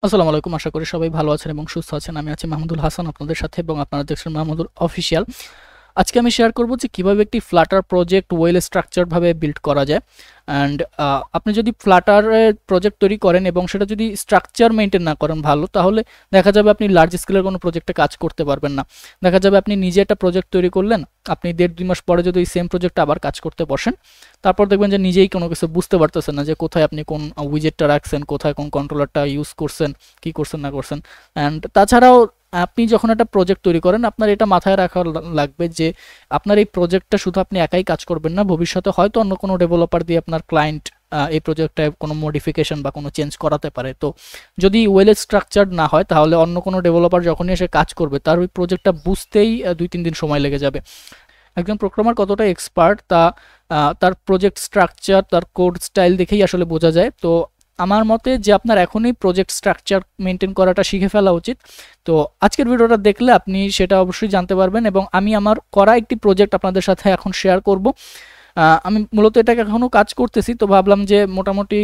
আসসালামু আলাইকুম। আশা করি সবাই ভালো আছেন এবং সুস্থ আছেন। আমি আছি মাহমুদুল হাসান আপনাদের সাথে এবং আপনারা দেখছেন মাহমুদুল অফিসিয়াল। আজকে আমি শেয়ার করব যে কিভাবে একটি ফ্লাটার প্রজেক্ট ওয়েল স্ট্রাকচারড ভাবে বিল্ড করা যায়। অ্যান্ড আপনি যদি ফ্লাটারের প্রজেক্ট তৈরি করেন এবং সেটা যদি স্ট্রাকচার মেনটেন না করেন ভালো, তাহলে দেখা যাবে আপনি লার্জ স্কেলের কোনো প্রজেক্টে কাজ করতে পারবেন না। দেখা যাবে আপনি নিজে একটা প্রজেক্ট তৈরি করলেন, আপনি 1.5-2 মাস পরে যদি ওই সেম প্রজেক্টে আবার কাজ করতে বসেন, তারপর দেখবেন যে নিজেই কোনো কিছু বুঝতে পারতেছেন না যে কোথায় আপনি কোন উইজেটটা রাখছেন, কোথায় কোন কন্ট্রোলারটা ইউজ করছেন, কি করছেন না করছেন। অ্যান্ড তাছাড়াও আপনি যখন একটা প্রজেক্ট তৈরি করেন, আপনার এটা মাথায় রাখা লাগবে যে আপনার এই প্রজেক্টটা শুধু আপনি একাই কাজ করবেন না, ভবিষ্যতে হয়তো অন্য কোনো ডেভেলপার দিয়ে আপনার ক্লায়েন্ট এই প্রজেক্টটায় কোনো মডিফিকেশন বা কোনো চেঞ্জ করাতে পারে। তো যদি ওয়েল স্ট্রাকচার্ড না হয়, তাহলে অন্য কোনো ডেভেলপার যখনই এসে কাজ করবে তার ওই প্রজেক্টটা বুঝতেই 2-3 দিন সময় লেগে যাবে। একজন প্রোগ্রামার কতটা এক্সপার্ট তা তার প্রজেক্ট স্ট্রাকচার, তার কোড স্টাইল দেখেই আসলে বোঝা যায়। তো আমার মতে যে আপনার এখনই প্রজেক্ট স্ট্রাকচার মেনটেন করাটা শিখে ফেলা উচিত। তো আজকের ভিডিওটা দেখলে আপনি সেটা অবশ্যই জানতে পারবেন এবং আমি আমার করা একটি প্রজেক্ট আপনাদের সাথে এখন শেয়ার করব। আমি মূলত এটাকে এখনও কাজ করতেছি, তো ভাবলাম যে মোটামুটি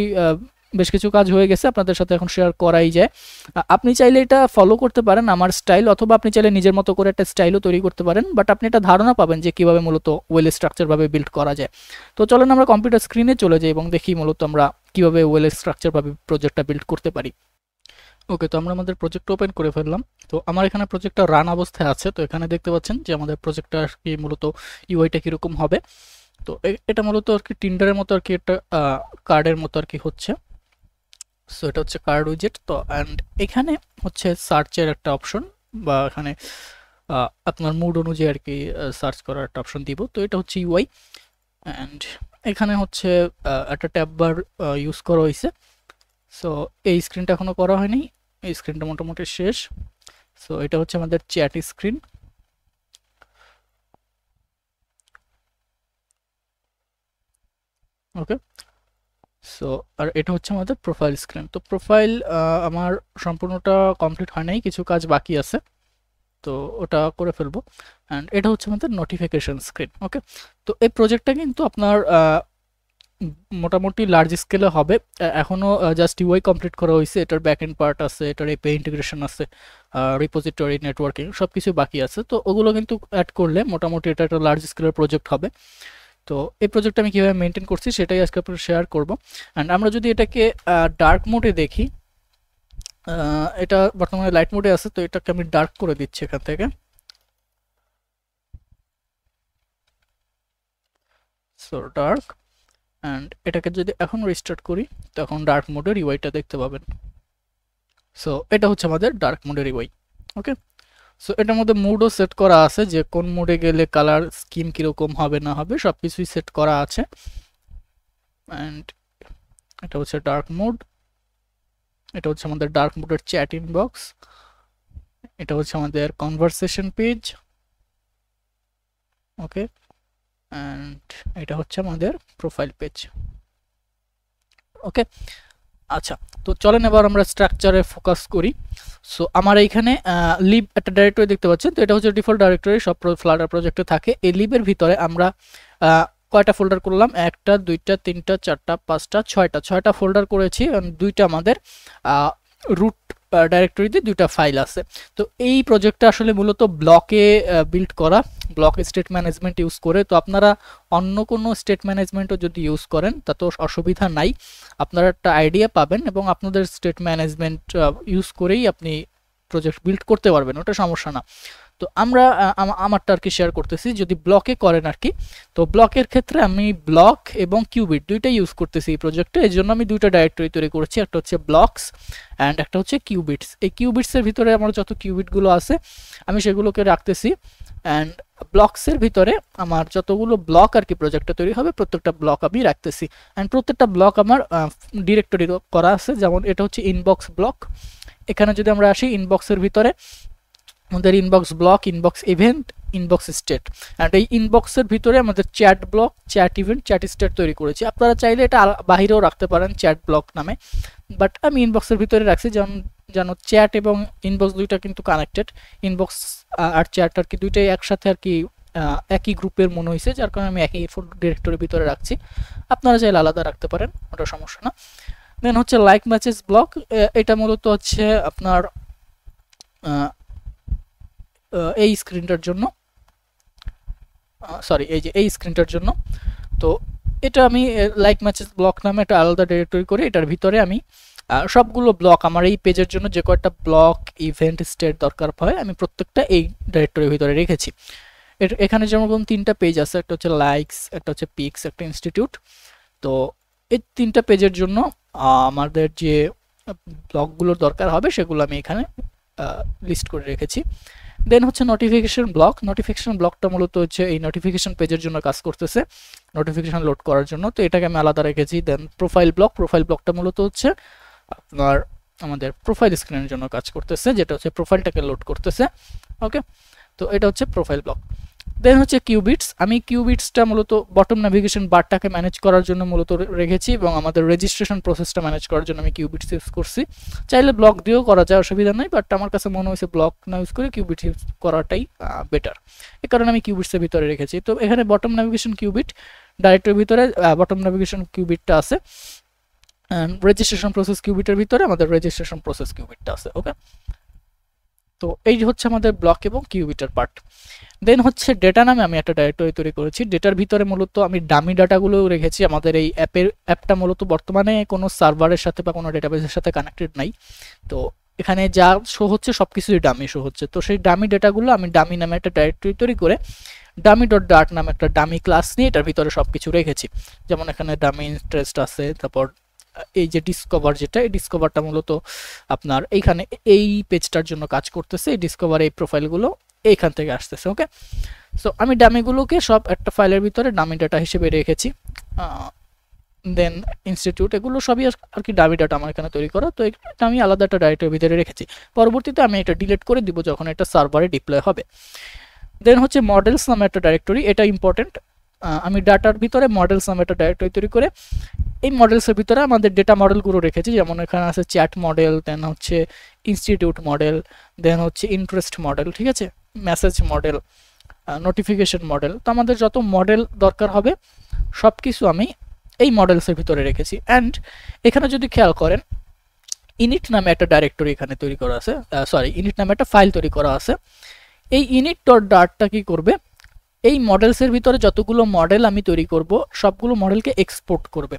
বেশ কিছু কাজ হয়ে গেছে, আপনাদের সাথে এখন শেয়ার করাই যায়। আপনি চাইলে এটা ফলো করতে পারেন আমার স্টাইল, অথবা আপনি চাইলে নিজের মতো করে একটা স্টাইলও তৈরি করতে পারেন, বাট আপনি একটা ধারণা পাবেন যে কীভাবে মূলত ওয়েল স্ট্রাকচারভাবে বিল্ড করা যায়। তো চলেন আমরা কম্পিউটার স্ক্রিনে চলে যাই এবং দেখি মূলত আমরা কীভাবে ওয়েল স্ট্রাকচারভাবে প্রজেক্টটা বিল্ড করতে পারি। ওকে, তো আমরা আমাদের প্রজেক্ট ওপেন করে ফেললাম। তো আমার এখানে প্রজেক্টটা রান অবস্থায় আছে। তো এখানে দেখতে পাচ্ছেন যে আমাদের প্রজেক্টটা কি মূলত ইউআইটা কীরকম হবে। তো এটা মূলত আর কি টিন্ডারের মতো আর কি, একটা কার্ডের মতো আর কি হচ্ছে। সো এটা হচ্ছে কার্ড উইজেট। তো অ্যান্ড এখানে হচ্ছে সার্চের একটা অপশন, বা এখানে আপনার মুড অনুযায়ী আর কি সার্চ করার একটা অপশন দিব। তো এটা হচ্ছে ইউআই। অ্যান্ড এখানে হচ্ছে একটা ট্যাব বার ইউজ করা হয়েছে। সো এই স্ক্রিনটা এখনও করা হয়নি, এই স্ক্রিনটা মোটামুটি শেষ। সো এটা হচ্ছে আমাদের চ্যাট স্ক্রিন। ওকে, সো আর এটা হচ্ছে আমাদের প্রোফাইল স্ক্রিন। তো প্রোফাইল আমার সম্পূর্ণটা কমপ্লিট হয় নাই, কিছু কাজ বাকি আছে, তো ওটা করে ফেলবো। অ্যান্ড এটা হচ্ছে আমাদের নোটিফিকেশন স্ক্রিন। ওকে, তো এই প্রজেক্টটা কিন্তু আপনার মোটামুটি লার্জ স্কেলে হবে। এখনও জাস্ট ইউআই কমপ্লিট করা হয়েছে, এটার ব্যাক এন্ড পার্ট আছে, এটার এপিআই ইন্টিগ্রেশন আছে, রিপোজিটরি, নেটওয়ার্কিং সব কিছু বাকি আছে। তো ওগুলো কিন্তু অ্যাড করলে মোটামুটি এটা একটা লার্জ স্কেলের প্রজেক্ট হবে। তো এই প্রজেক্টটা আমি কীভাবে মেনটেন করছি সেটাই আজকে আপনার শেয়ার করব। অ্যান্ড আমরা যদি এটাকে ডার্ক মোডে দেখি, এটা বর্তমানে লাইট মোডে আছে, তো এটাকে আমি ডার্ক করে দিচ্ছি এখান থেকে। So dark. অ্যান্ড এটাকে যদি এখন রিস্টার্ট করি, তখন ডার্ক মোডের ইউআইটা দেখতে পাবেন। সো এটা হচ্ছে আমাদের ডার্ক মোডের ইউআই। ওকে, সো এটার মধ্যে মুডও সেট করা আছে, যে কোন মুডে গেলে কালার স্কিম কীরকম হবে না হবে সব কিছুই সেট করা আছে। অ্যান্ড এটা হচ্ছে ডার্ক মোড। এটা হচ্ছে আমাদের ডার্ক মোডের চ্যাট ইনবক্স। এটা হচ্ছে আমাদের কনভারসেশন পেজ। ওকে, অ্যান্ড এটা হচ্ছে আমাদের প্রোফাইল পেজ। ওকে, আচ্ছা, তো চলেন এবার আমরা স্ট্রাকচারে ফোকাস করি। সো আমার এইখানে লিব একটা ডাইরেক্টরি দেখতে পাচ্ছেন। তো এটা হচ্ছে ডিফল্ট ডাইরেক্টরি, সব ফ্লাটার প্রজেক্টে থাকে। এই লিবের ভিতরে আমরা কয়টা ফোল্ডার করলাম, 1টা 2টা 3টা 4টা 5টা 6টা ফোল্ডার করেছি। দুইটা আমাদের রুট ডাইরেক্টরিতে 2টা ফাইল আছে। তো এই প্রজেক্টটা আসলে মূলত ব্লকে বিল্ড করা, ব্লক স্টেট ম্যানেজমেন্ট ইউজ করে। তো আপনারা অন্য কোনো স্টেট ম্যানেজমেন্টও যদি ইউজ করেন তাতেও অসুবিধা নাই, আপনারা একটা আইডিয়া পাবেন এবং আপনাদের স্টেট ম্যানেজমেন্ট ইউজ করেই আপনি প্রজেক্ট বিল্ড করতে পারবেন, ওটা সমস্যা না। তো আমরা আমারটা আর কি শেয়ার করতেছি, যদি ব্লকে করেন আর কি। তো ব্লকের ক্ষেত্রে আমি ব্লক এবং কিউবিট দুইটাই ইউজ করতেছি এই প্রজেক্টে। এই জন্য আমি দুইটা ডাইরেক্টরি তৈরি করেছি, একটা হচ্ছে ব্লকস অ্যান্ড একটা হচ্ছে কিউবিটস। এই কিউবিটসের ভিতরে আমার যত কিউবিটগুলো আছে আমি সেগুলোকে রাখতেছি। অ্যান্ড ব্লকসের ভিতরে আমার যতগুলো ব্লক আর কি প্রজেক্টটা তৈরি হবে, প্রত্যেকটা ব্লক আমি রাখতেছি। অ্যান্ড প্রত্যেকটা ব্লক আমার ডিরেক্টরি করা আছে। যেমন এটা হচ্ছে ইনবক্স ব্লক। এখানে যদি আমরা আসি, ইনবক্সের ভিতরে আমাদের inbox block, inbox event, inbox state. And এই ইনবক্সের ভিতরে আমাদের chat block, chat event, chat state তৈরি করেছি। আপনারা চাইলে এটা বাহিরেও রাখতে পারেন চ্যাট ব্লক নামে, বাট আমি ইনবক্সের ভিতরে রাখছি। যেমন জানো, চ্যাট এবং ইনবক্স দুইটা কিন্তু কানেক্টেড। ইনবক্স আর চ্যাট আর কি দুইটাই একসাথে আর কি একই গ্রুপের মনে হয়েছে, যার কারণে আমি একই ডিরেক্টরির ভিতরে রাখছি। আপনারা চাইলে আলাদা রাখতে পারেন, ওটা সমস্যা না। দেন হচ্ছে লাইক ম্যাচেস ব্লক, এটা মূলত হচ্ছে আপনার এই স্ক্রিনটার জন্য, সরি এই যে এই স্ক্রিনটার জন্য। তো এটা আমি লাইক ম্যাচেস ব্লক নামে একটা আলাদা ডিরেক্টরি করে এটার ভিতরে আমি সবগুলো ব্লক আমার এই পেজের জন্য যে কয়েকটা ব্লক ইভেন্ট স্টেট দরকার হয় আমি প্রত্যেকটা এই ডিরেক্টরির ভিতরে রেখেছি। এখানে যেমন 3টা পেজ আছে, একটা হচ্ছে লাইকস, একটা হচ্ছে পিক্স, একটা ইনস্টিটিউট। তো এই 3টা পেজের জন্য আমাদের যে ব্লকগুলোর দরকার হবে সেগুলো আমি এখানে লিস্ট করে রেখেছি। দেন হচ্ছে নোটিফিকেশন ব্লক। নোটিফিকেশন ব্লকটা মূলত হচ্ছে এই নোটিফিকেশন পেজের জন্য কাজ করতেছে, নোটিফিকেশন লোড করার জন্য, তো এটাকে আমি আলাদা রেখেছি। দেন প্রোফাইল ব্লক, প্রোফাইল ব্লকটা মূলত হচ্ছে আপনার আমাদের প্রোফাইল স্ক্রিনের জন্য কাজ করতেছে, যেটা হচ্ছে প্রোফাইলটাকে লোড করতেছে। ওকে, তো এটা হচ্ছে প্রোফাইল ব্লক। দেন হচ্ছে কিউবিটস, আমি কিউবিটসটা মূলত বটম নেভিগেশন বারটাকে ম্যানেজ করার জন্য মূলত রেখেছি, এবং আমাদের রেজিস্ট্রেশন প্রসেসটা ম্যানেজ করার জন্য আমি কিউবিটস ইউজ করছি। চাইলে ব্লক দিয়েও করা যায়, অসুবিধা নেই, বাট আমার কাছে মনে হয়েছে ব্লক না ইউজ করে কিউবিট ইউজ করাটাই বেটার, এ কারণে আমি কিউবিটসের ভিতরে রেখেছি। তো এখানে বটম নেভিগেশন কিউবিট ডাইরেক্টরির ভিতরে বটম নেভিগেশন কিউবিটটা আছে, রেজিস্ট্রেশন প্রসেস কিউবিটের ভিতরে আমাদের রেজিস্ট্রেশন প্রসেস কিউবিটটা আছে। ওকে, তো এই হচ্ছে আমাদের ব্লক এবং কিউবিটের পার্ট। দেন হচ্ছে ডেটা নামে আমি একটা ডাইরেক্টরি তৈরি করেছি। ডেটার ভিতরে মূলত আমি ডামি ডাটাগুলো রেখেছি। আমাদের এই অ্যাপটা মূলত বর্তমানে কোনো সার্ভারের সাথে বা কোনো ডেটাবেসের সাথে কানেক্টেড নাই, তো এখানে যা শো হচ্ছে সব কিছুই ডামি শো হচ্ছে। তো সেই ডামি ডেটাগুলো আমি ডামি নামে একটা ডাইরেক্টরি তৈরি করে ডামি ডট ডার্ট নামে একটা ডামি ক্লাস নিয়ে এটার ভিতরে সব কিছু রেখেছি। যেমন এখানে ডামি ইন্টারেস্ট আছে, তারপর এই যে ডিসকভার, যেটা এই ডিসকভারটা মূলত আপনার এইখানে এই পেজটার জন্য কাজ করতেছে। এই ডিসকভার এই প্রোফাইলগুলো এইখান থেকে আসতেছে। ওকে, সো আমি ডামিগুলোকে সব একটা ফাইলের ভিতরে ডামি ডাটা হিসেবে রেখেছি। দেন ইনস্টিটিউট, এগুলো সবই আর কি ডামি ডাটা আমার এখানে তৈরি করা, তো এটা আমি আলাদা একটা ডাইরেক্টরির ভিতরে রেখেছি। পরবর্তীতে আমি এটা ডিলিট করে দিব যখন এটা সার্ভারে ডিপ্লয় হবে। দেন হচ্ছে মডেলস নামে একটা ডাইরেক্টরি, এটা ইম্পর্টেন্ট। আমি ডাটার ভিতরে মডেলস নামে একটা ডাইরেক্টরি তৈরি করে এই মডেলসের ভিতরে আমাদের ডেটা মডেলগুলো রেখেছি। যেমন এখানে আছে চ্যাট মডেল, দেন হচ্ছে ইনস্টিটিউট মডেল, দেন হচ্ছে ইন্টারেস্ট মডেল, ঠিক আছে, মেসেজ মডেল, নোটিফিকেশন মডেল। তো আমাদের যত মডেল দরকার হবে সব কিছু আমি এই মডেলসের ভিতরে রেখেছি। অ্যান্ড এখানে যদি খেয়াল করেন ইনিট নামে একটা ডাইরেক্টরি এখানে তৈরি করা আছে, ইনিট নামে একটা ফাইল তৈরি করা আছে। এই ইনিট ডট ডার্টটা কি করবে, এই মডেলসের ভিতরে যতগুলো মডেল আমি তৈরি করব সবগুলো মডেলকে এক্সপোর্ট করবে।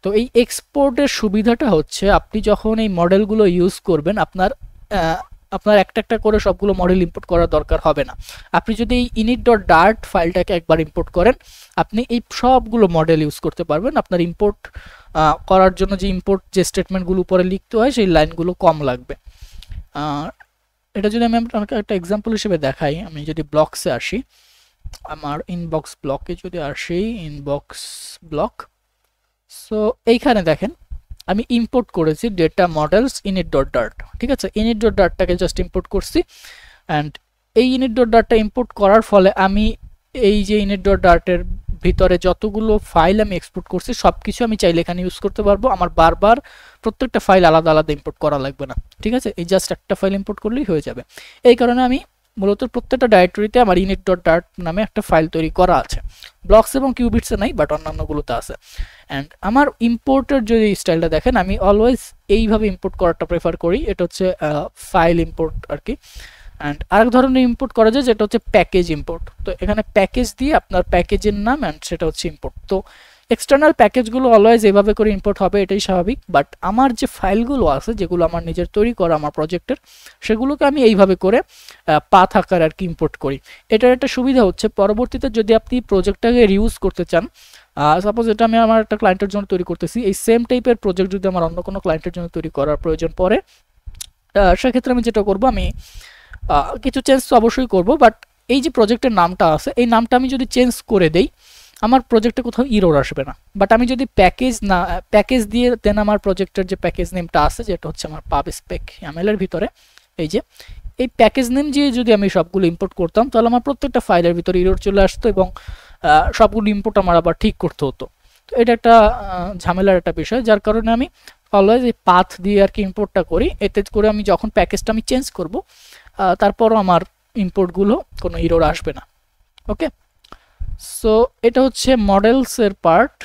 তো এই এক্সপোর্টের সুবিধাটা হচ্ছে আপনি যখন এই মডেলগুলো ইউজ করবেন আপনার একটা একটা করে সবগুলো মডেল ইম্পোর্ট করার দরকার হবে না। আপনি যদি এই ইনিট ডট ডার্ট ফাইলটাকে একবার ইম্পোর্ট করেন আপনি এই সবগুলো মডেল ইউজ করতে পারবেন। আপনার ইম্পোর্ট করার জন্য যে ইম্পোর্ট যে স্টেটমেন্টগুলো উপরে লিখতে হয় সেই লাইনগুলো কম লাগবে। এটা যদি আমি আপনাকে একটা এক্সাম্পল হিসেবে দেখাই, আমি যদি ব্লকসে আসি, আমার ইনবক্স ব্লকে যদি আসি, ইনবক্স ব্লক, সো এইখানে দেখেন আমি ইম্পোর্ট করেছি data models init dot dart, ঠিক আছে, ইনিট ডট ডার্টটাকে জাস্ট ইম্পোর্ট করছি। অ্যান্ড এই ইনিট ডট ডার্টটা ইম্পোর্ট করার ফলে আমি এই যে ইনিট ডট ডার্টের ভিতরে যতগুলো ফাইল আমি এক্সপোর্ট করছি সব কিছু আমি চাইলে এখানে ইউজ করতে পারবো। আমার বারবার প্রত্যেকটা ফাইল আলাদা আলাদা ইম্পোর্ট করা লাগবে না, ঠিক আছে, এই জাস্ট একটা ফাইল ইম্পোর্ট করলেই হয়ে যাবে। এই কারণে আমি মূলত প্রত্যেকটা ডাইরেক্টরিতে আমার ইনিট ডট ডার্ট নামে একটা ফাইল তৈরি করা আছে। ব্লকস এবং কিউবিটসে নাই, বাট অন্যান্যগুলোতে আছে। অ্যান্ড আমার ইম্পোর্টের যদি স্টাইলটা দেখেন আমি অলওয়েজ এইভাবে ইম্পোর্ট করাটা প্রেফার করি, এটা হচ্ছে ফাইল ইম্পোর্ট আর কি। অ্যান্ড আরেক ধরনের ইম্পোর্ট করা যায় যেটা হচ্ছে প্যাকেজ ইম্পোর্ট। তো এখানে প্যাকেজ দিয়ে আপনার প্যাকেজের নাম অ্যান্ড সেটা হচ্ছে ইম্পোর্ট। তো এক্সটার্নাল প্যাকেজগুলো অলওয়েজ এইভাবে করে ইম্পোর্ট হবে, এটাই স্বাভাবিক। বাট আমার যে ফাইলগুলো আছে যেগুলো আমার নিজের তৈরি করা আমার প্রজেক্টের, সেগুলোকে আমি এইভাবে করে পাথ আকার আর কি ইম্পোর্ট করি। এটার একটা সুবিধা হচ্ছে পরবর্তীতে যদি আপনি প্রজেক্টটাকে রিউজ করতে চান, সাপোজ এটা আমি আমার একটা ক্লায়েন্টের জন্য তৈরি করতেছি, এই সেম টাইপের প্রজেক্ট যদি আমার অন্য কোনো ক্লায়েন্টের জন্য তৈরি করার প্রয়োজন পড়ে, সেক্ষেত্রে আমি যেটা করবো, আমি কিছু চেঞ্জ তো অবশ্যই করব, বাট এই যে প্রজেক্টের নামটা আছে এই নামটা আমি যদি চেঞ্জ করে দেই আমার প্রজেক্টে কোথাও ইরর আসবে না। বাট আমি যদি প্যাকেজ দিয়ে দেন আমার প্রজেক্টের যে প্যাকেজ নেমটা আছে যেটা হচ্ছে আমার পাব স্পেক এমএল-এর ভিতরে, এই যে এই প্যাকেজ নেম দিয়ে যদি আমি সবগুলো ইম্পোর্ট করতাম তাহলে আমার প্রত্যেকটা ফাইলের ভিতরে ইরর চলে আসতো এবং সবগুলো ইম্পোর্ট আমার আবার ঠিক করতে হতো। তো এটা একটা ঝামেলার একটা বিষয়, যার কারণে আমি অলওয়েজ এই পাথ দিয়ে আর কি ইম্পোর্টটা করি। এতে করে আমি যখন প্যাকেজটা আমি চেঞ্জ করব তারপরও আমার ইম্পোর্টগুলো কোনো ইরর আসবে না। ওকে, সো এটা হচ্ছে মডেলসের পার্ট।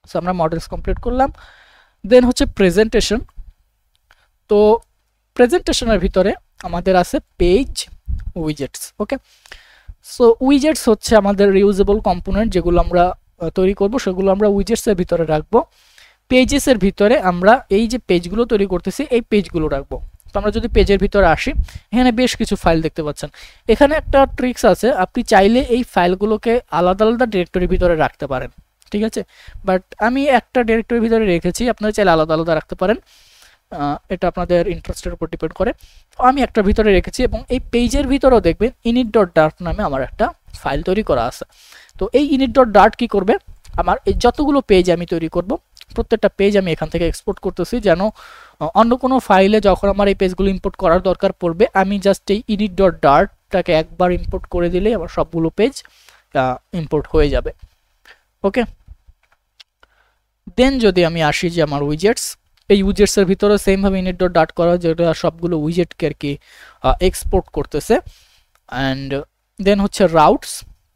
সো আমরা মডেলস কমপ্লিট করলাম। দেন হচ্ছে প্রেজেন্টেশন। তো প্রেজেন্টেশনের ভিতরে আমাদের আছে পেজ উইজেটস। ওকে, সো উইজেটস হচ্ছে আমাদের রিউজেবল কম্পোনেন্ট, যেগুলো আমরা তৈরি করব সেগুলো আমরা উইজেটসের ভিতরে রাখবো। পেজেসের ভিতরে আমরা এই যে পেজগুলো তৈরি করতেছি এই পেজগুলো রাখবো। তো আমরা যদি পেজের ভিতরে আসি, এখানে বেশ কিছু ফাইল দেখতে পাচ্ছেন। এখানে একটা ট্রিক্স আছে, আপনি চাইলে এই ফাইলগুলোকে আলাদা আলাদা ডিরেক্টরির ভিতরে রাখতে পারেন, ঠিক আছে, বাট আমি একটা ডিরেক্টরির ভিতরে রেখেছি, আপনারা চাইলে আলাদা আলাদা রাখতে পারেন, এটা আপনাদের ইন্টারেস্টের উপর ডিপেন্ড করে। তো আমি একটা ভিতরে রেখেছি এবং এই পেজের ভিতরেও দেখবেন init.dart নামে আমার একটা ফাইল তৈরি করা আছে। তো এই init.dart কি করবে, আমার এই যতগুলো পেজ আমি তৈরি করব প্রত্যেকটা পেজ আমি এখান থেকে এক্সপোর্ট করতেছি, যেন অন্য কোনো ফাইলে যখন আমার এই পেজগুলো ইম্পোর্ট করার দরকার পড়বে আমি জাস্ট এই init.dartটাকে একবার ইম্পোর্ট করে দিলেই আমার সবগুলো পেজ ইম্পোর্ট হয়ে যাবে। ওকে, দেন যদি আমি আসি যে আমার উইজেটস, এই উইজেটসের ভিতরে সেমভাবে init.dart করা, যেটা সবগুলো উইজেটকে আর কি এক্সপোর্ট করতেছে। অ্যান্ড দেন হচ্ছে রাউটস।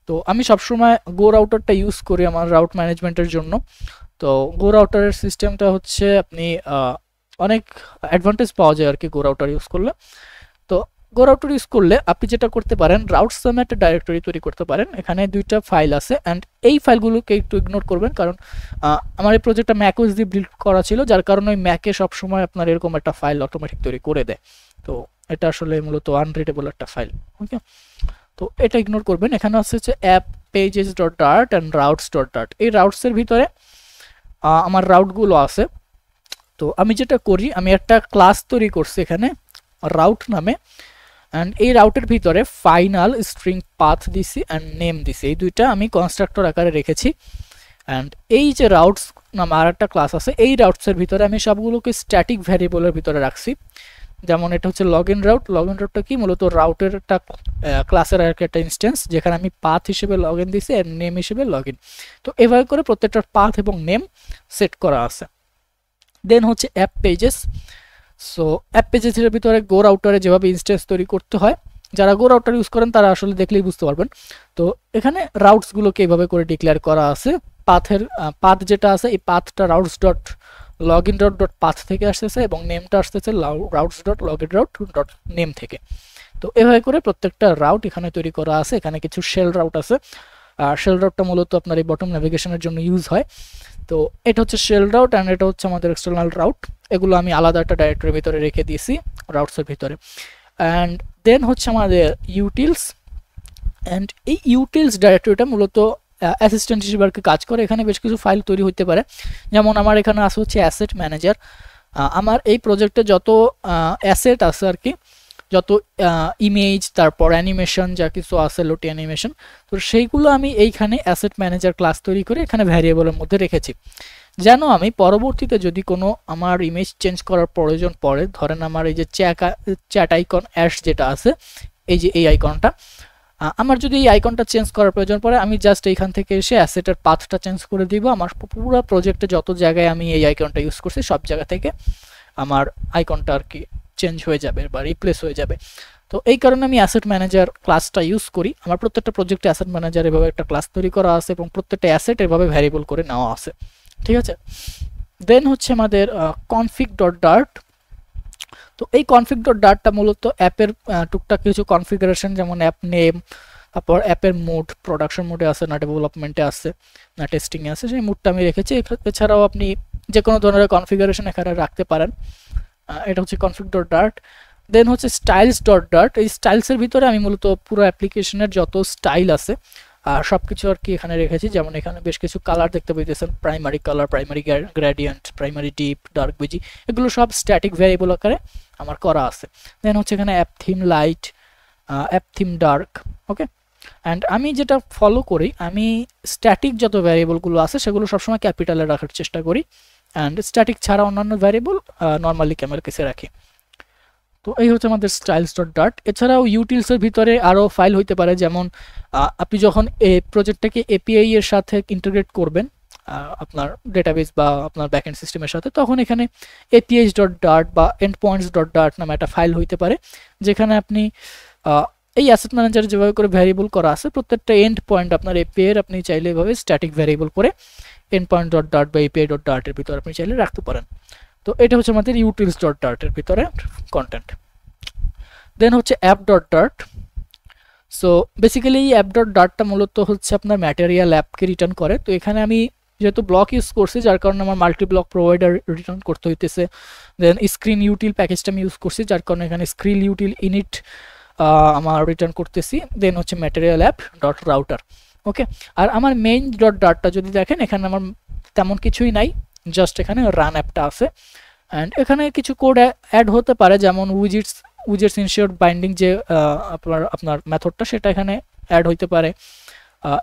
তো আমি সবসময় গো রাউটারটা ইউজ করি আমার রাউট ম্যানেজমেন্টের জন্য। তো গো রাউটারের সিস্টেমটা হচ্ছে আপনি অনেক অ্যাডভান্টেজ পাওয়া যায় আর কি গো রাউটার ইউজ করলে। তো গো রাউটার ইউজ করলে আপনি যেটা করতে পারেন, রাউটস নামে একটা ডাইরেক্টরি তৈরি করতে পারেন। এখানে দুইটা ফাইল আছে অ্যান্ড এই ফাইলগুলোকে একটু ইগনোর করবেন, কারণ আমার এই প্রজেক্টটা ম্যাক ওএস দিয়ে বিল্ড করা ছিল, যার কারণে ওই ম্যাকে সবসময় আপনার এরকম একটা ফাইল অটোমেটিক তৈরি করে দেয়। তো এটা আসলে মূলত আনরিডেবল একটা ফাইল। ওকে, তো এটা ইগনোর করবেন। এখানে আছে হচ্ছে অ্যাপ pages.dart অ্যান্ড routes.dart। এই রাউটসের ভিতরে আমার রাউটগুলো আছে। তো আমি যেটা করি, আমি একটা ক্লাস তৈরি করছি এখানে রাউট নামে, অ্যান্ড এই রাউটের ভিতরে ফাইনাল স্ট্রিং পাথ দিছি অ্যান্ড নেম দিছি, এই দুইটা আমি কনস্ট্রাক্টর আকারে রেখেছি। অ্যান্ড এই যে রাউটস নামে আর একটা ক্লাস আছে, এই রাউটসের ভিতরে আমি সবগুলোকে স্ট্যাটিক ভ্যারিয়েবলের ভিতরে রাখছি। যেমন এটা হচ্ছে log in route. Log in রাউটটা কি, মূলত রাউটের একটা ক্লাসের আর একটা ইনস্ট্যান্স, যেখানে আমি পাথ হিসেবে লগ ইন দিছি আর নেম হিসেবে লগ ইন। তো এভাবে করে প্রত্যেকটার পাথ এবং নেম সেট করা আছে। দেন হচ্ছে অ্যাপ পেজেস। সো অ্যাপ পেজেসের ভিতরে গো রাউটারে যেভাবে ইনস্ট্যান্স তৈরি করতে হয়, যারা গো রাউটার ইউজ করেন তারা আসলে দেখলেই বুঝতে পারবেন। তো এখানে রাউটসগুলোকে এইভাবে করে ডিক্লেয়ার করা আছে। পাথের পাথ যেটা আছে, এই পাথটা routes dot log in dot path থেকে আসতেছে এবং নেমটা আসতেছে routes dot log in dot name থেকে। তো এভাবে করে প্রত্যেকটা রাউট এখানে তৈরি করা আছে। এখানে কিছু শেল রাউট আছে, শেল রাউটটা মূলত আপনার এই বটম নেভিগেশনের জন্য ইউজ হয়। তো এটা হচ্ছে শেল রাউট অ্যান্ড এটা হচ্ছে আমাদের এক্সটার্নাল রাউট। এগুলো আমি আলাদা একটা ডাইরেক্টরির ভিতরে রেখে দিয়েছি রাউটসের ভিতরে। অ্যান্ড দেন হচ্ছে আমাদের ইউটিলস। অ্যান্ড এই ইউটিলস ডাইরেক্টরিটা মূলত অ্যাসিস্ট্যান্ট হিসেবে আর কি কাজ করে। এখানে বেশ কিছু ফাইল তৈরি হতে পারে, যেমন আমার এখানে আছে হচ্ছে অ্যাসেট ম্যানেজার। আমার এই প্রজেক্টে যত অ্যাসেট আছে আর কি, যত ইমেজ তারপর অ্যানিমেশন যা কিছু আছে লোটি অ্যানিমেশন, তো সেইগুলো আমি এইখানে অ্যাসেট ম্যানেজার ক্লাস তৈরি করে এখানে ভ্যারিয়েবলের মধ্যে রেখেছি, যেন আমি পরবর্তীতে যদি কোনো আমার ইমেজ চেঞ্জ করার প্রয়োজন পড়ে, ধরেন আমার এই যে চ্যাট আইকন অ্যাশ যেটা আছে, এই যে এই আইকনটা, আমার যদি এই আইকনটা চেঞ্জ করার প্রয়োজন পড়ে আমি জাস্ট এইখান থেকে এসে অ্যাসেটের পাথটা চেঞ্জ করে দিব। আমার পুরো প্রজেক্টে যত জায়গায় আমি এই আইকনটা ইউজ করছি সব জায়গা থেকে আমার আইকনটা আর কি চেঞ্জ হয়ে যাবে বা রিপ্লেস হয়ে যাবে। তো এই কারণে আমি অ্যাসেট ম্যানেজার ক্লাসটা ইউজ করি। আমার প্রত্যেকটা প্রজেক্টে অ্যাসেট ম্যানেজার এভাবে একটা ক্লাস তৈরি করা আছে এবং প্রত্যেকটা অ্যাসেট এভাবে ভ্যারিয়েবল করে নেওয়া আছে, ঠিক আছে। দেন হচ্ছে আমাদের config.dart। তো এই config.dartটা মূলত অ্যাপের টুকটাক কিছু কনফিগারেশন, যেমন অ্যাপ নেম, তারপর অ্যাপের মোড, প্রোডাকশন মোডে আছে না ডেভেলপমেন্টে আছে না টেস্টিংয়ে আছে, সেই মোডটা আমি রেখেছি। এছাড়াও আপনি যে কোনো ধরনের কনফিগারেশন এখানে রাখতে পারেন। এটা হচ্ছে config.dart। দেন হচ্ছে styles.dart। এই স্টাইলসের ভিতরে আমি মূলত পুরো অ্যাপ্লিকেশনের যত স্টাইল আছে সব কিছু আর কি এখানে রেখেছি। যেমন এখানে বেশ কিছু কালার দেখতে পেয়েছেন, primary colour, primary gradient, primary deep, dark busy, এগুলো সব স্ট্যাটিক ভ্যারিয়েবল আকারে আমার করা আছে। দেন হচ্ছে এখানে app theme light, app theme dark. Okay, and আমি যেটা ফলো করি, আমি স্ট্যাটিক যত ভ্যারিয়েবলগুলো আছে সেগুলো সবসময় ক্যাপিটালে রাখার চেষ্টা করি, অ্যান্ড স্ট্যাটিক ছাড়া অন্যান্য ভ্যারিয়েবল নর্মালি ক্যামেল কেসে রাখি। তো এই হচ্ছে আমাদের styles.dart। এছাড়াও ইউটিলসের ভিতরে আরও ফাইল হইতে পারে, যেমন আপনি যখন এই প্রজেক্টটাকে এপিআই এর সাথে ইন্টিগ্রেট করবেন আপনার ডেটাবেস বা আপনার ব্যাকএন্ড সিস্টেমের সাথে, তখন এখানে apis.dart বা endpoints.dart নামে একটা ফাইল হইতে পারে, যেখানে আপনি এই অ্যাসেট ম্যানেজার যেভাবে করে ভ্যারিয়েবল করা আছে প্রত্যেকটা এন্ড পয়েন্ট আপনার এপিআই এর আপনি চাইলে এভাবে স্ট্যাটিক ভ্যারিয়েবল করে endpoint ডট ডার্ট বা API ডট ডার্ট এর ভিতরে আপনি চাইলে রাখতে পারেন। তো এটা হচ্ছে আমাদের utils ডট ডার্ট এর ভিতরে কন্টেন্ট। দেন হচ্ছে app dot dart. So basically এই অ্যাপ ডট ডার্টটা মূলত হচ্ছে আপনার ম্যাটেরিয়াল অ্যাপকে রিটার্ন করে। তো এখানে আমি যেহেতু ব্লক ইউজ করছি যার কারণে আমার মাল্টি ব্লক প্রোভাইডার রিটার্ন করতে হইতেছে। দেন স্ক্রিন ইউটিল প্যাকেজটা আমি ইউজ করছি যার কারণে এখানে স্ক্রিন ইউটিল ইনিট আমার রিটার্ন করতেছি। দেন হচ্ছে ম্যাটেরিয়াল অ্যাপ ডট রাউটার। ওকে, আর আমার মেইন ডট ডার্টটা যদি দেখেন এখানে আমার তেমন কিছুই নাই, জাস্ট এখানে রান অ্যাপটা আছে। অ্যান্ড এখানে কিছু কোড অ্যাড হতে পারে, যেমন উইজেটস ইনশিওর বাইন্ডিং যে আপনার মেথডটা সেটা এখানে অ্যাড হইতে পারে।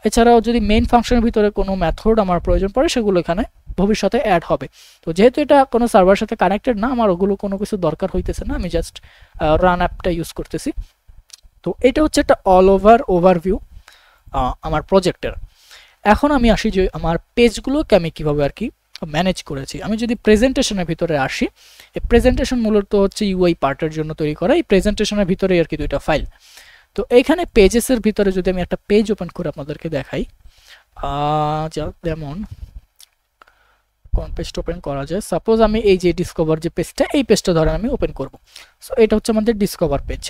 এছাড়াও যদি মেইন ফাংশনের ভিতরে কোনো মেথড আমার প্রয়োজন পড়ে সেগুলো এখানে ভবিষ্যতে অ্যাড হবে। তো যেহেতু এটা কোনো সার্ভারের সাথে কানেক্টেড না, আমার ওগুলো কোনো কিছু দরকার হইতেছে না, আমি জাস্ট রান অ্যাপটা ইউজ করতেছি। তো এটা হচ্ছে একটা অল ওভারভিউ আমার প্রজেক্টের। এখন আমি আসি যে আমার পেজগুলোকে আমি কীভাবে আর কি ম্যানেজ করেছি। আমি যদি প্রেজেন্টেশনের ভিতরে আসি, এই প্রেজেন্টেশন মূলত হচ্ছে ইউআই পার্টের জন্য তৈরি করা। এই প্রেজেন্টেশনের ভিতরে আর কি দুইটা ফাইল। তো এইখানে পেজেসের ভিতরে যদি আমি একটা পেজ ওপেন করে আপনাদেরকে দেখাই, যেমন কোন পেজটা ওপেন করা যায়, সাপোজ আমি এই যে ডিসকভার যে পেজটা, এই পেজটা ধরেন আমি ওপেন করব। সো এটা হচ্ছে আমাদের ডিসকভার পেজ।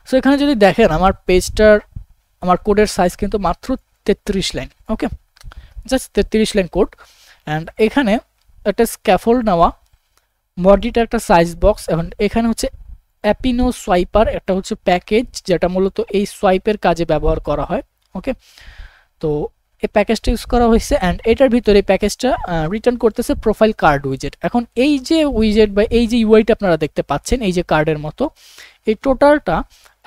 সো এখানে যদি দেখেন আমার পেজটার আমার কোডের সাইজ কিন্তু মাত্র 33 line. Okay, just 33 line code. And এখানে একটা স্ক্যাফোল্ড নেওয়া, বডিটা একটা সাইজ বক্স, এবং এখানে হচ্ছে অ্যাপিনো সোয়াইপার, একটা হচ্ছে প্যাকেজ যেটা মূলত এই সোয়াইপের কাজে ব্যবহার করা হয়। ওকে, তো এই প্যাকেজটা ইউজ করা হয়েছে। অ্যান্ড এটার ভিতরে এই প্যাকেজটা রিটার্ন করতেছে প্রোফাইল কার্ড উইজেট। এখন এই যে উইজেট বা এই যে ইউআইটা আপনারা দেখতে পাচ্ছেন এই যে কার্ডের মতো, এই টোটালটা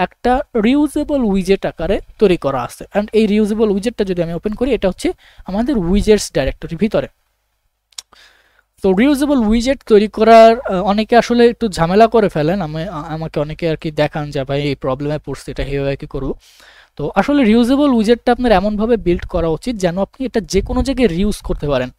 একটা রিউজেবল উইজেট আকারে তৈরি করা আছে। অ্যান্ড এই রিউজেবল উইজেটটা যদি আমি ওপেন করি, এটা হচ্ছে আমাদের উইজেটস ডাইরেক্টরির ভিতরে। তো রিউজেবল উইজেট তৈরি করার অনেকে আসলে একটু ঝামেলা করে ফেলেন, আমাকে অনেকে আর কি দেখান যে ভাই এই প্রবলেমে পড়ছে, এটা হেভাবে কি করবো। তো আসলে রিউজেবল উইজেটটা আপনার এমনভাবে বিল্ড করা উচিত যেন আপনি এটা যে কোনো জায়গায় রিউজ করতে পারেন।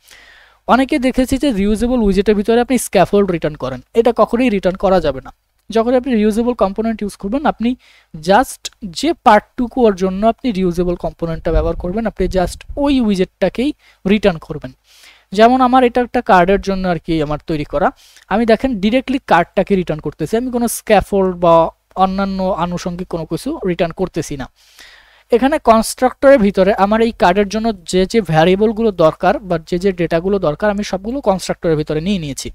অনেকে দেখেছি যে রিউজেবল উইজেটের ভিতরে আপনি স্ক্যাফোল্ড রিটার্ন করেন, এটা কখনোই রিটার্ন করা যাবে না। যখন আপনি রিউজেবল কম্পোনেন্ট ইউজ করবেন, আপনি জাস্ট যে পার্টটুকুর জন্য আপনি রিউজেবল কম্পোনেন্টটা ব্যবহার করবেন, আপনি জাস্ট ওই উইজেটটাকেই রিটার্ন করবেন। যেমন আমার এটা একটা কার্ডের জন্য আর কি আমার তৈরি করা, আমি দেখেন ডিরেক্টলি কার্ডটাকে রিটার্ন করতেছি, আমি কোনো স্ক্যাফোল্ড বা অন্যান্য আনুষঙ্গিক কোনো কিছু রিটার্ন করতেছি না। এখানে কনস্ট্রাক্টরের ভিতরে আমার এই কার্ডের জন্য যে যে ভ্যারিয়েবলগুলো দরকার বা যে যে ডেটাগুলো দরকার আমি সবগুলো কনস্ট্রাক্টরের ভিতরে নিয়ে নিয়েছি।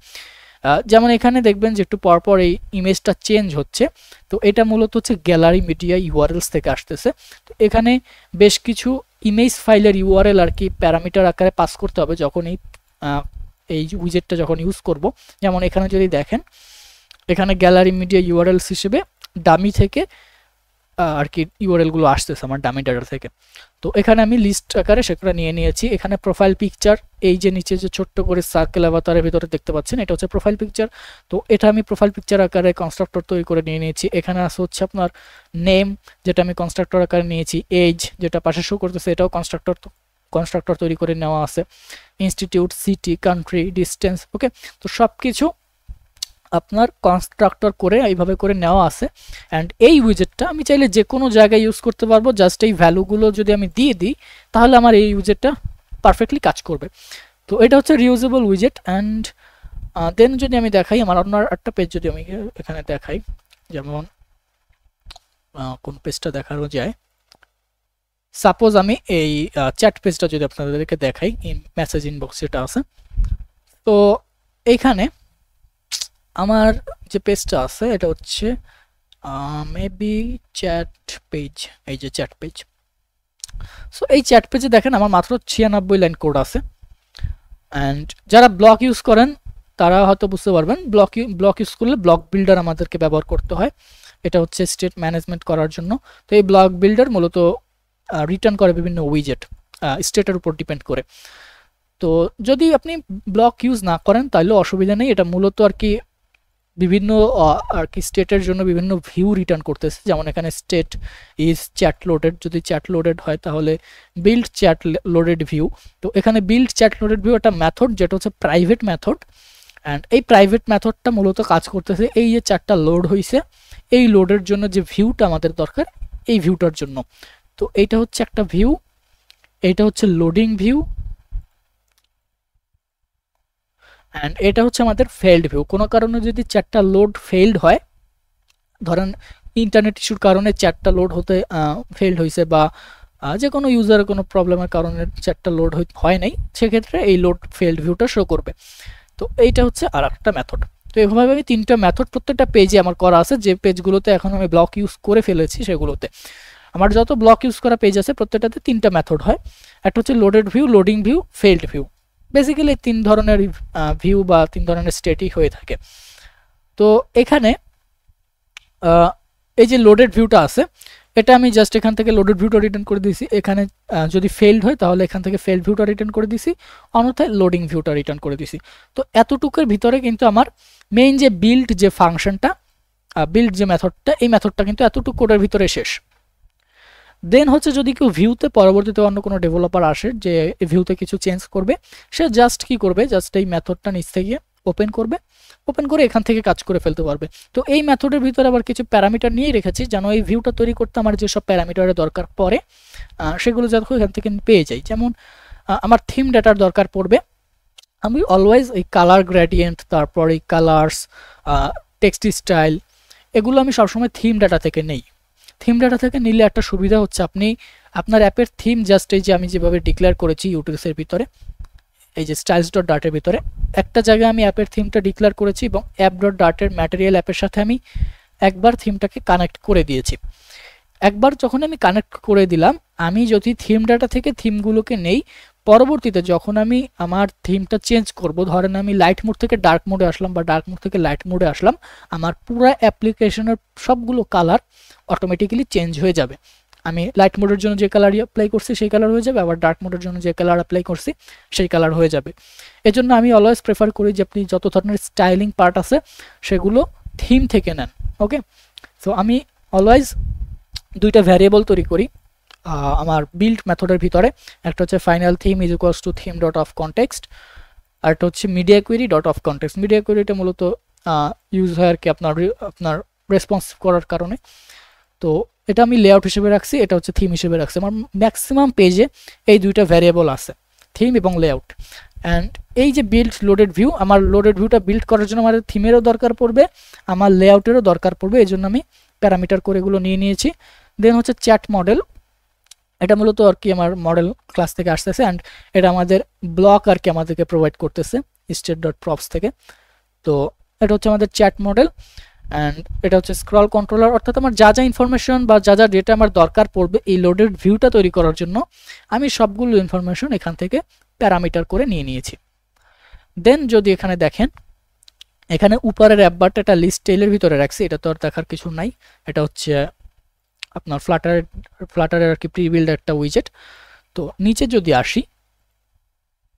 যেমন এখানে দেখবেন যে একটু পরপর এই ইমেজটা চেঞ্জ হচ্ছে। তো এটা মূলত হচ্ছে গ্যালারি মিডিয়া ইউআরএলস থেকে আসতেছে। তো এখানে বেশ কিছু ইমেজ ফাইলের ইউআরএল আর কি প্যারামিটার আকারে পাস করতে হবে যখন এই উইজেটটা যখন ইউজ করব। যেমন এখানে যদি দেখেন, এখানে গ্যালারি মিডিয়া ইউআরএলস হিসেবে ডামি থেকে আর কি ইউআরএলগুলো আসতেছে আমার ডামি ডাটা থেকে। তো এখানে আমি লিস্ট আকারে সেটা নিয়ে নিয়েছি। এখানে প্রোফাইল পিকচার, এই যে নিচে যে ছোট্ট করে সার্কেল অ্যাভাতারের ভিতরে দেখতে পাচ্ছেন, এটা হচ্ছে প্রোফাইল পিকচার। তো এটা আমি প্রোফাইল পিকচার আকারে কনস্ট্রাক্টর তৈরি করে নিয়ে নিয়েছি। এখানে আছে হচ্ছে আপনার নেম, যেটা আমি কনস্ট্রাক্টর আকারে নিয়েছি। এজ, যেটা পাশে শো করতেছে, এটাও কনস্ট্রাক্টর তৈরি করে নেওয়া আছে। Institute, city, country, distance. Okay, তো সব কিছু আপনার কনস্ট্রাক্টর করে এইভাবে করে নেওয়া আছে। অ্যান্ড এই উইজেটটা আমি চাইলে যে কোনো জায়গায় ইউজ করতে পারবো, জাস্ট এই ভ্যালুগুলো যদি আমি দিয়ে দিই তাহলে আমার এই উইজেটটা পারফেক্টলি কাজ করবে। তো এটা হচ্ছে রিউজেবল উইজেট। অ্যান্ড দেন যদি আমি দেখাই আমার অন্য একটা পেজ, যদি আমি এখানে দেখাই, যেমন কোন পেজটা দেখানো যায়, সাপোজ আমি এই চ্যাট পেজটা যদি আপনাদেরকে দেখাই, মেসেজ ইনবক্স যেটা আছে, তো এইখানে আমার যে পেজটা আছে এটা হচ্ছে মেবি চ্যাট পেজ, এই যে চ্যাট পেজ। সো এই চ্যাট পেজে দেখেন আমার মাত্র 96 লাইন কোড আছে। অ্যান্ড যারা ব্লক ইউজ করেন তারা হয়তো বুঝতে পারবেন, ব্লক ইউজ করলে ব্লক বিল্ডার আমাদেরকে ব্যবহার করতে হয়। এটা হচ্ছে স্টেট ম্যানেজমেন্ট করার জন্য। তো এই ব্লক বিল্ডার মূলত রিটার্ন করে বিভিন্ন উইজেট স্টেটের উপর ডিপেন্ড করে। তো যদি আপনি ব্লক ইউজ না করেন তাহলে অসুবিধা নেই, এটা মূলত আর কি বিভিন্ন আর কি স্টেটের জন্য বিভিন্ন ভিউ রিটার্ন করতেছে। যেমন এখানে স্টেট ইজ চ্যাট লোডেড, যদি চ্যাট লোডেড হয় তাহলে বিল্ড চ্যাট লোডেড ভিউ। তো এখানে বিল্ড চ্যাট লোডেড ভিউ একটা মেথড যেটা হচ্ছে প্রাইভেট মেথড। অ্যান্ড এই প্রাইভেট মেথডটা মূলত কাজ করতেছে এই যে চ্যাটটা লোড হয়েছে এই লোডের জন্য যে ভিউটা আমাদের দরকার এই ভিউটার জন্য। তো এইটা হচ্ছে একটা ভিউ, এইটা হচ্ছে লোডিং ভিউ, অ্যান্ড এটা হচ্ছে আমাদের ফেইল্ড ভিউ। কোনো কারণে যদি চ্যাটটা লোড ফেইল্ড হয়, ধরেন ইন্টারনেট ইস্যুর কারণে চ্যাটটা লোড হতে ফেইল্ড হয়েছে, বা যে কোনো ইউজারের কোনো প্রবলেমের কারণে চ্যাটটা লোড হয় নাই, সেক্ষেত্রে এই লোড ফেইল্ড ভিউটা শো করবে। তো এইটা হচ্ছে আর একটা মেথড। তো এভাবে আমি 3টা মেথড প্রত্যেকটা পেজে আমার করা আছে, যে পেজগুলোতে এখন আমি ব্লক ইউজ করে ফেলেছি সেগুলোতে। আমার যত ব্লক ইউজ করা পেজ আছে প্রত্যেকটাতে 3টা মেথড হয়। একটা হচ্ছে loaded view, loading view, failed view. Basically 3 ধরনের ভিউ বা 3 ধরনের স্টেটই হয়ে থাকে। তো এখানে এই যে লোডেড ভিউটা আছে, এটা আমি জাস্ট এখান থেকে লোডেড ভিউটা রিটার্ন করে দিয়েছি। এখানে যদি ফেইল্ড হয় তাহলে এখান থেকে ফেইল্ড ভিউটা রিটার্ন করে দিয়েছি, অন্যথায় লোডিং ভিউটা রিটার্ন করে দিয়েছি। তো এতটুকুর ভিতরে কিন্তু আমার মেইন যে বিল্ড যে ফাংশনটা, বিল্ড যে মেথডটা, এই মেথডটা কিন্তু এতটুকু কোডের ভিতরে শেষ। দেন হচ্ছে যদি কেউ ভিউতে পরবর্তীতে অন্য কোনো ডেভেলপার আসে যে ভিউতে কিছু চেঞ্জ করবে, সে জাস্ট কি করবে, জাস্ট এই মেথডটা নিচ থেকে ওপেন করবে, ওপেন করে এখান থেকে কাজ করে ফেলতে পারবে। তো এই মেথডের ভিতরে আবার কিছু প্যারামিটার নিয়ে রেখেছি, যেন এই ভিউটা তৈরি করতে আমার যেসব প্যারামিটারের দরকার পড়ে সেগুলো যাতে এখান থেকে পেয়ে যাই। যেমন আমার থিম ডাটার দরকার পড়বে, আমি অলওয়েজ এই কালার গ্রেডিয়েন্ট, তারপর এই কালার্স, টেক্সট স্টাইল, এগুলো আমি সবসময় থিম ডাটা থেকে নেই। থিম ডাটা থেকে নিলে একটা সুবিধা হচ্ছে, আপনি আপনার অ্যাপের থিম জাস্ট এই যে আমি যেভাবে ডিক্লেয়ার করেছি ইউটিউবের ভিতরে, এই যে স্টাইলস ডট ডাটের ভিতরে একটা জায়গায় আমি অ্যাপের থিমটা ডিক্লেয়ার করেছি, এবং অ্যাপ ডট ডাটের ম্যাটেরিয়াল অ্যাপের সাথে আমি একবার থিমটাকে কানেক্ট করে দিয়েছি। একবার যখন আমি কানেক্ট করে দিলাম, আমি যদি থিম ডাটা থেকে থিমগুলোকে নেই, পরবর্তীতে যখন আমি আমার থিমটা চেঞ্জ করব, ধরেন আমি লাইট মোড থেকে ডার্ক মোডে আসলাম বা ডার্ক মোড থেকে লাইট মোডে আসলাম, আমার পুরো অ্যাপ্লিকেশনের সবগুলো কালার অটোমেটিক্যালি চেঞ্জ হয়ে যাবে। আমি লাইট মোডের জন্য যে কালার অ্যাপ্লাই করছি সেই কালার হয়ে যাবে, আবার ডার্ক মোডের জন্য যে কালার অ্যাপ্লাই করছি সেই কালার হয়ে যাবে। এজন্য আমি অলওয়েজ প্রেফার করি যে আপনি যত ধরনের স্টাইলিং পার্ট আছে সেগুলো থিম থেকে নেন। ওকে, সো আমি অলওয়েজ 2টা ভ্যারিয়েবল তৈরি করি আমার বিল্ড মেথডের ভিতরে। একটা হচ্ছে final theme is equals to theme dot of context, আর একটা হচ্ছে media query dot of context. Media কুয়েরিটা মূলত ইউজ হয় আর কি আপনার রেসপন্সিভ করার কারণে। তো এটা আমি লেআউট হিসেবে রাখছি, এটা হচ্ছে থিম হিসেবে রাখছি। আমার ম্যাক্সিমাম পেজে এই 2টা ভ্যারিয়েবল আছে, থিম এবং লেআউট। অ্যান্ড এই যে বিল্ড লোডেড ভিউ, আমার লোডেড ভিউটা বিল্ড করার জন্য আমার থিমেরও দরকার পড়বে, আমার লেআউটেরও দরকার পড়বে, এই জন্য আমি প্যারামিটার করে এগুলো নিয়ে নিয়েছি। দেন হচ্ছে চ্যাট মডেল, এটা মূলত আর কি আমার মডেল ক্লাস থেকে আসতেছে, অ্যান্ড এটা আমাদের ব্লক আর কি আমাদেরকে প্রোভাইড করতেছে স্টেট ডট প্রপস থেকে। তো এটা হচ্ছে আমাদের চ্যাট মডেল, অ্যান্ড এটা হচ্ছে স্ক্রল কন্ট্রোলার, অর্থাৎ আমার যা যা ইনফরমেশন বা যা যা ডেটা আমার দরকার পড়বে এই লোডেড ভিউটা তৈরি করার জন্য, আমি সবগুলো ইনফরমেশন এখান থেকে প্যারামিটার করে নিয়ে নিয়েছি। দেন যদি এখানে দেখেন, এখানে উপরের অ্যাপ বারটা একটা লিস্ট টেইলের ভিতরে রাখছি, এটা তো আর দেখার কিছু নাই। এটা হচ্ছে আপনার ফ্লাটারের আর কি প্রি বিল্ড একটা উইজেট। তো নিচে যদি আসি,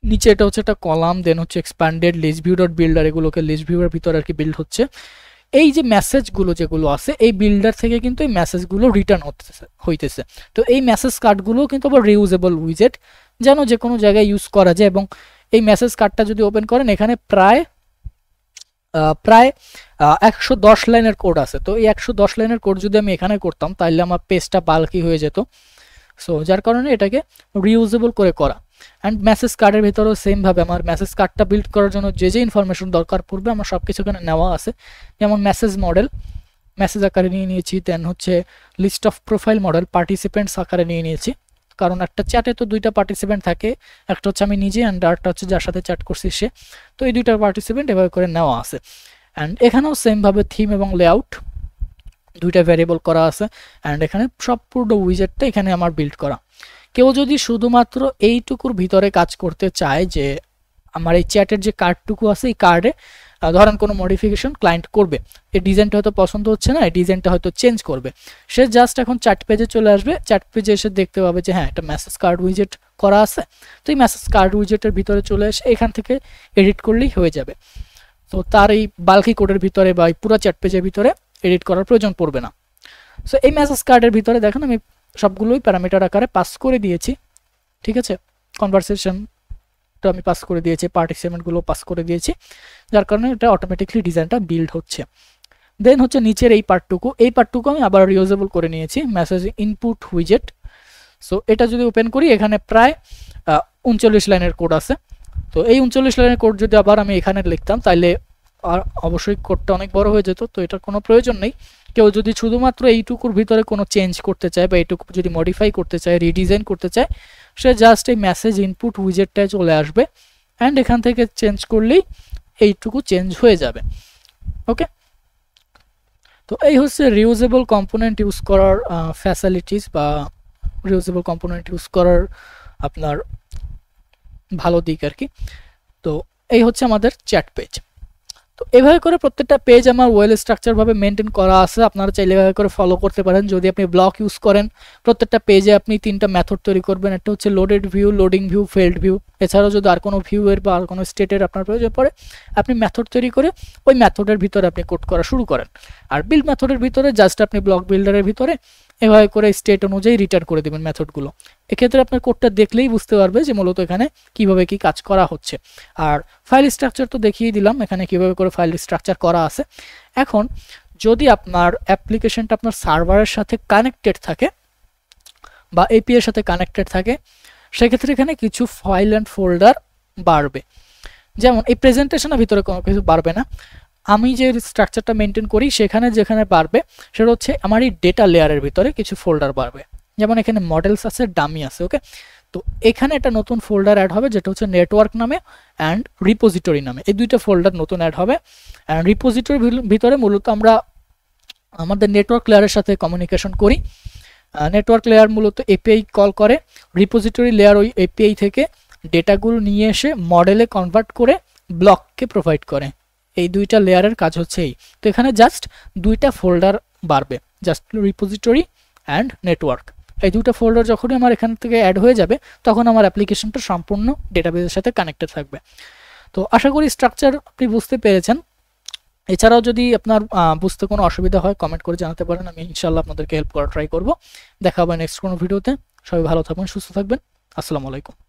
নিচে এটা হচ্ছে একটা কলাম, দেন হচ্ছে expanded list view dot builder, এগুলোকে লিস্ট ভিউয়ের ভিতরে আর কি বিল্ড হচ্ছে। এই যে মেসেজগুলো যেগুলো আছে এই বিল্ডার থেকে কিন্তু এই মেসেজগুলো রিটার্ন হইতেছে। তো এই মেসেজ কার্ডগুলো কিন্তু আবার রিউজেবল উইজেট, যেন যে কোনো জায়গায় ইউজ করা যায়। এবং এই মেসেজ কার্ডটা যদি ওপেন করেন, এখানে প্রায় 110 লাইনের কোড আছে। তো এই 110 লাইনের কোড যদি আমি এখানে করতাম তাহলে আমার পেজটা বাল্কি হয়ে যেত। সো যার কারণে এটাকে রিউজেবল করে করা। অ্যান্ড মেসেজ কার্ডের ভিতরেও সেমভাবে আমার মেসেজ কার্ডটা বিল্ড করার জন্য যে যে ইনফরমেশন দরকার পড়বে আমার সব কিছু এখানে নেওয়া আছে। যেমন মেসেজ মডেল মেসেজ আকারে নিয়ে নিয়েছি, দেন হচ্ছে list of profile model participants আকারে নিয়ে নিয়েছি, কারণ একটা চ্যাটে তো 2টা পার্টিসিপেন্ট থাকে, একটা হচ্ছে আমি নিজে অ্যান্ড আরেকটা হচ্ছে যার সাথে চ্যাট করছি সে। তো এই 2টা পার্টিসিপেন্ট এভাবে করে নেওয়া আছে। অ্যান্ড এখানেও সেমভাবে থিম এবং লেআউট 2টা ভ্যারিয়েবল করা আছে, অ্যান্ড এখানে সম্পূর্ণ উইজেটটা এখানে আমার বিল্ড করা। কেউ যদি শুধুমাত্র এইটুকুর ভিতরে কাজ করতে চায়, যে আমার এই চ্যাটের যে কার্ডটুকু আছে এই কার্ডে ধরেন কোনো মডিফিকেশন ক্লায়েন্ট করবে, এই ডিজাইনটা হয়তো পছন্দ হচ্ছে না, এই ডিজাইনটা হয়তো চেঞ্জ করবে, সে জাস্ট এখন চ্যাট পেজে চলে আসবে, চ্যাট পেজে এসে দেখতে পাবে যে হ্যাঁ একটা মেসেজ কার্ড উইজেট করা আছে। তো এই মেসেজ কার্ড উইজেটের ভিতরে চলে এসে এখান থেকে এডিট করলেই হয়ে যাবে। তো তার এই বাল্কি কোডের ভিতরে বা এই পুরো চ্যাট পেজের ভিতরে এডিট করার প্রয়োজন পড়বে না। সো এই মেসেজ কার্ডের ভিতরে দেখেন আমি সবগুলোই প্যারামিটার আকারে পাস করে দিয়েছি, ঠিক আছে। কনভারসেশনটা আমি পাস করে দিয়েছি, পার্টিসিপেন্টগুলো পাস করে দিয়েছি, যার কারণে এটা অটোমেটিকলি ডিজাইনটা বিল্ড হচ্ছে। দেন হচ্ছে নিচের এই পার্টটুকু আমি আবার রিউজেবল করে নিয়েছি, মেসেজ ইনপুট উইজেট। সো এটা যদি ওপেন করি, এখানে প্রায় 39 লাইনের কোড আছে। তো এই 39 লাইনের কোড যদি আবার আমি এখানে লিখতাম তাহলে আর অবশ্যই কোডটা অনেক বড় হয়ে যেত, তো এটার কোনো প্রয়োজন নেই। কেউ যদি শুধুমাত্র এইটুকুর ভিতরে কোনো চেঞ্জ করতে চায় বা এইটুকু যদি মডিফাই করতে চায়, রিডিজাইন করতে চায়, সে জাস্ট এই মেসেজ ইনপুট উইজেটটায় চলে আসবে অ্যান্ড এখান থেকে চেঞ্জ করলেই এইটুকু চেঞ্জ হয়ে যাবে। ওকে, তো এই হচ্ছে রিউজেবল কম্পোনেন্ট ইউজ করার ফ্যাসিলিটিস বা রিউজেবল কম্পোনেন্ট ইউজ করার আপনার ভালো দিক আর কি। তো এই হচ্ছে আমাদের চ্যাট পেজ। তো এভাবে করে প্রত্যেকটা পেজ আমার ওয়েল স্ট্রাকচার ভাবে মেনটেন করা আছে, আপনারা চাইলে এভাবে করে ফলো করতে পারেন। যদি আপনি ব্লক ইউজ করেন, প্রত্যেকটা পেজে আপনি 3টা মেথড তৈরি করবেন, একটা হচ্ছে loaded view, loading view, failed view. এছাড়াও যদি আর কোনো ভিউয়ের বা আর কোনো স্টেটের আপনার প্রয়োজন পড়ে, আপনি মেথড তৈরি করে ওই মেথডের ভিতরে আপনি কোড করা শুরু করেন। আর বিল্ড মেথডের ভিতরে জাস্ট আপনি ব্লক বিল্ডারের ভিতরে এভাবে করে স্টেট অনুযায়ী রিটার্ন করে দেবেন মেথডগুলো। এক্ষেত্রে আপনার কোডটা দেখলেই বুঝতে পারবে যে মূলত এখানে কিভাবে কি কাজ করা হচ্ছে। আর ফাইল স্ট্রাকচার তো দেখিয়ে দিলাম এখানে কিভাবে করে ফাইল স্ট্রাকচার করা আছে। এখন যদি আপনার অ্যাপ্লিকেশনটা আপনার সার্ভারের সাথে কানেক্টেড থাকে বা এপিআই এর সাথে কানেক্টেড থাকে, সেক্ষেত্রে এখানে কিছু ফাইল অ্যান্ড ফোল্ডার বাড়বে। যেমন এই প্রেজেন্টেশনের ভিতরে কোনো কিছু বাড়বে না, আমি যে স্ট্রাকচারটা মেনটেন করি সেখানে যেখানে বাড়বে সেটা হচ্ছে আমার এই ডেটা লেয়ারের ভিতরে কিছু ফোল্ডার বাড়বে। যেমন এখানে মডেলস আছে, ডামি আছে। ওকে, তো এখানে একটা নতুন ফোল্ডার অ্যাড হবে যেটা হচ্ছে নেটওয়ার্ক নামে অ্যান্ড রিপোজিটরি নামে, এই দুইটা ফোল্ডার নতুন অ্যাড হবে। অ্যান্ড রিপোজিটরির ভিতরে মূলত আমরা আমাদের নেটওয়ার্ক লেয়ারের সাথে কমিউনিকেশন করি। নেটওয়ার্ক লেয়ার মূলত এপিআই কল করে, রিপোজিটরি লেয়ার ওই এপিআই থেকে ডেটাগুলো নিয়ে এসে মডেলে কনভার্ট করে ব্লককে প্রোভাইড করে। এই দুইটা লেয়ারের কাজ হচ্ছে এই। তো এখানে জাস্ট দুইটা ফোল্ডার বাড়বে, জাস্ট রিপোজিটরি অ্যান্ড নেটওয়ার্ক। এই দুটো ফোল্ডার যখনই আমার এখান থেকে অ্যাড হয়ে যাবে তখন আমার অ্যাপ্লিকেশনটা সম্পূর্ণ ডেটাবেসের সাথে কানেক্টেড থাকবে। তো আশা করি স্ট্রাকচার আপনি বুঝতে পেরেছেন। এছাড়াও যদি আপনার বুঝতে কোনো অসুবিধা হয় কমেন্ট করে জানাতে পারেন, আমি ইনশাআল্লাহ আপনাদেরকে হেল্প করার ট্রাই করব। দেখা হবে নেক্সট কোনো ভিডিওতে। সবাই ভালো থাকবেন, সুস্থ থাকবেন। আসসালামু আলাইকুম।